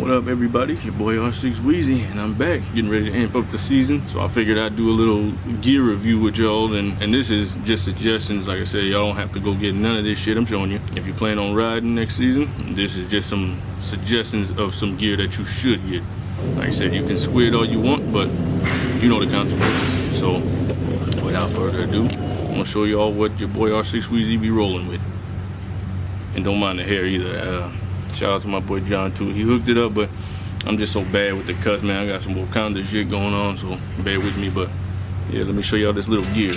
What up, everybody? It's your boy R6 Wheezy, and I'm back getting ready to amp up the season. So I figured I'd do a little gear review with y'all, and this is just suggestions. Like I said, y'all don't have to go get none of this shit I'm showing you. If you plan on riding next season, this is just some suggestions of some gear that you should get. Like I said, you can squid all you want, but you know the consequences. So without further ado, I'm gonna show y'all what your boy R6 Wheezy be rolling with. And don't mind the hair either. Shout out to my boy John too. He hooked it up, but I'm just so bad with the cuts, man. I got some Wakanda shit going on, so bear with me. But yeah, let me show y'all this little gear.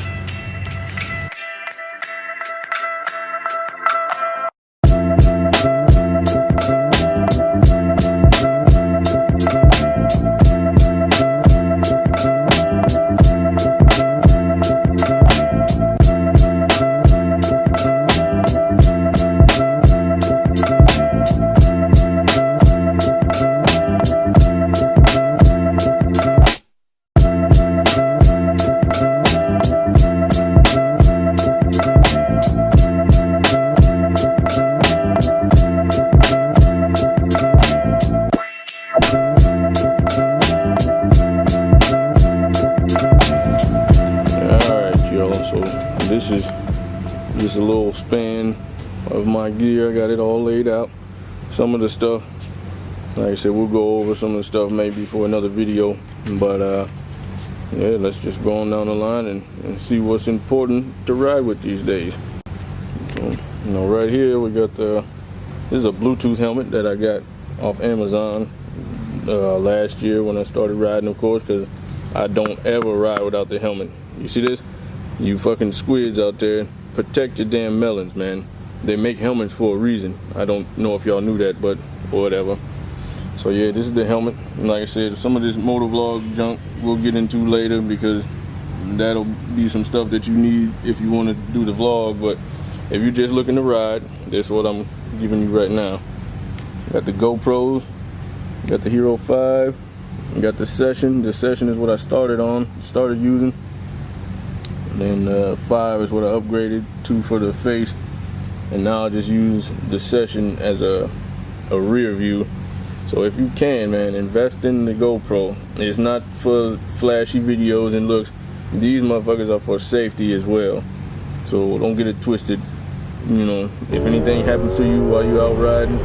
This is just a little span of my gear. I got it all laid out. Some of the stuff, like I said, we'll go over some of the stuff maybe for another video, but yeah, let's just go on down the line and see what's important to ride with these days. So, you know, right here we got this is a Bluetooth helmet that I got off Amazon last year when I started riding, of course, because I don't ever ride without the helmet. You see this? You fucking squids out there, protect your damn melons, man. They make helmets for a reason. I don't know if y'all knew that, but whatever. So yeah, this is the helmet. And like I said, some of this motovlog junk we'll get into later, because that'll be some stuff that you need if you want to do the vlog. But if you're just looking to ride, that's what I'm giving you right now. Got the GoPros, got the Hero 5, got the Session. The Session is what I started using. And then 5 is what I upgraded to for the face, and now I just use the Session as a rear view. So if you can, man, invest in the GoPro. It's not for flashy videos and looks. These motherfuckers are for safety as well. So don't get it twisted. You know, if anything happens to you while you're out riding,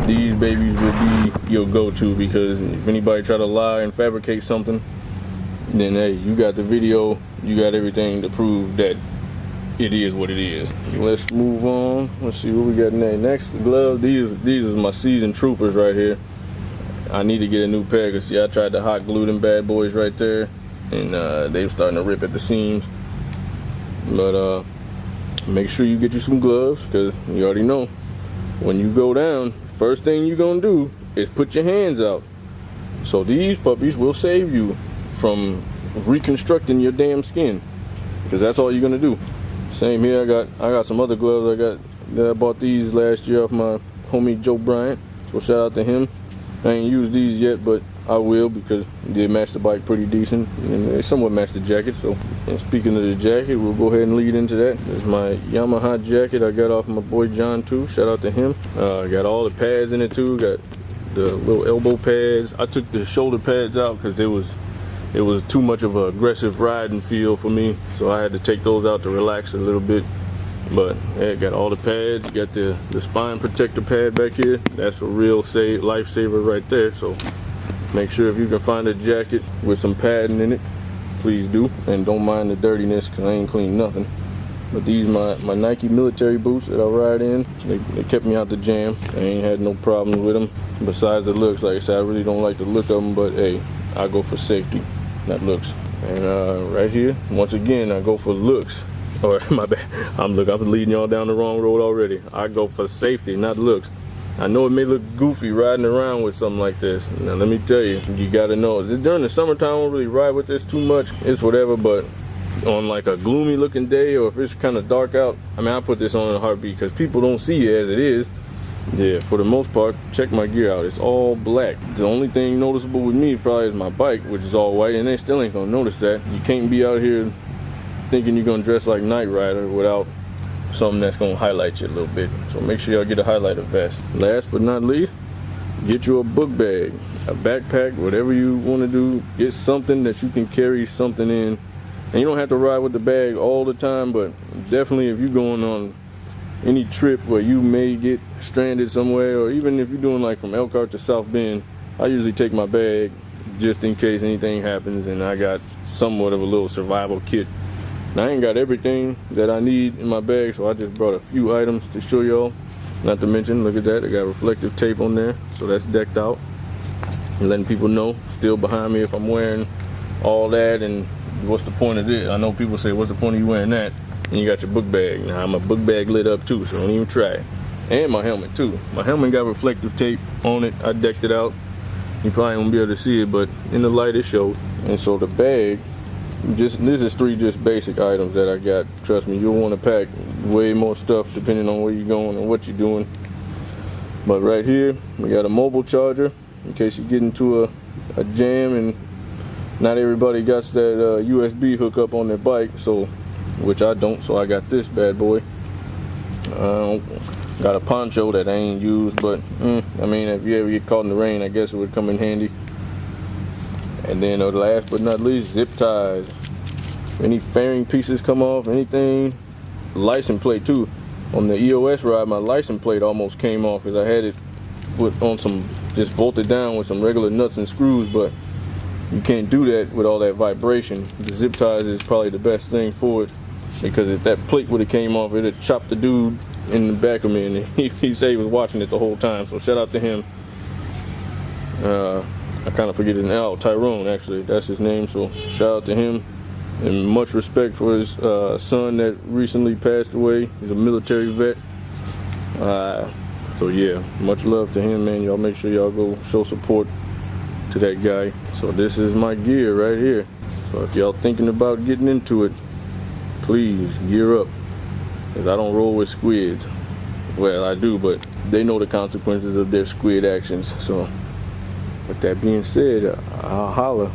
these babies will be your go-to, because if anybody try to lie and fabricate something, then hey, you got the video, you got everything to prove that it is what it is. Let's move on. Let's see what we got next. Gloves. These are my seasoned troopers right here. I need to get a new pair, because see, I tried to hot glue them bad boys right there, and they were starting to rip at the seams. But make sure you get you some gloves, because you already know when you go down, first thing you're gonna do is put your hands out. So these puppies will save you from reconstructing your damn skin, because that's all you're gonna do. Same here. I got some other gloves I bought these last year off my homie Joe Bryant, so shout out to him. I ain't used these yet, but I will, because they match the bike pretty decent, and they somewhat match the jacket. So, and speaking of the jacket, we'll go ahead and lead into that. This is my Yamaha jacket I got off my boy John too. Shout out to him. I got all the pads in it too. Got the little elbow pads. I took the shoulder pads out because it was too much of an aggressive riding feel for me, so I had to take those out to relax a little bit. But yeah, got all the pads. Got the spine protector pad back here. That's a real lifesaver right there. So make sure if you can find a jacket with some padding in it, please do, and don't mind the dirtiness, because I ain't cleaned nothing. But these my Nike military boots that I ride in. They kept me out the jam. I ain't had no problems with them. Besides the looks, like I said, I really don't like the look of them, but hey, I go for safety, not looks. And right here, once again, I go for looks. Or my bad, I'm leading y'all down the wrong road already. I go for safety, not looks. I know it may look goofy riding around with something like this. Now let me tell you, you gotta know, during the summertime I don't really ride with this too much. It's whatever, but on like a gloomy looking day, or if it's kind of dark out, I mean, I put this on in a heartbeat, because people don't see it as it is. Yeah, for the most part, check my gear out. It's all black. The only thing noticeable with me probably is my bike, which is all white, and they still ain't gonna notice that. You can't be out here thinking you're gonna dress like Knight Rider without something that's gonna highlight you a little bit. So make sure y'all get a highlighter vest. Last but not least, get you a book bag, a backpack, whatever you want to do. Get something that you can carry something in. And you don't have to ride with the bag all the time, but definitely if you're going on any trip where you may get stranded somewhere, or even if you're doing like from Elkhart to South Bend, I usually take my bag just in case anything happens, and I got somewhat of a little survival kit. Now I ain't got everything that I need in my bag, so I just brought a few items to show y'all. Not to mention, look at that, I got reflective tape on there, so that's decked out. And letting people know, still behind me, if I'm wearing all that, and what's the point of this? I know people say, what's the point of you wearing that? And you got your book bag. Now my book bag lit up too, so don't even try it. And my helmet too. My helmet got reflective tape on it. I decked it out. You probably won't be able to see it, but in the light it showed. And so the bag, this is 3 just basic items that I got. Trust me, you'll want to pack way more stuff depending on where you're going and what you're doing. But right here, we got a mobile charger in case you get into a jam and not everybody got that USB hookup on their bike, so which I don't, so I got this bad boy. Got a poncho that I ain't used, but I mean, if you ever get caught in the rain, I guess it would come in handy. And then last but not least, zip ties. Any fairing pieces come off, anything. License plate too. On the EOS ride, my license plate almost came off because I had it on some, just bolted down with some regular nuts and screws, but you can't do that with all that vibration. The zip ties is probably the best thing for it, because if that plate would have came off, it'd have chopped the dude in the back of me, and he said he was watching it the whole time, so shout out to him. I kind of forget his name. Tyrone, actually, that's his name, so shout out to him, and much respect for his son that recently passed away. He's a military vet, so yeah, much love to him, man. Y'all make sure y'all go show support to that guy. So this is my gear right here, so if y'all thinking about getting into it, please gear up, because I don't roll with squids. Well, I do, but they know the consequences of their squid actions. So with that being said, I'll holla.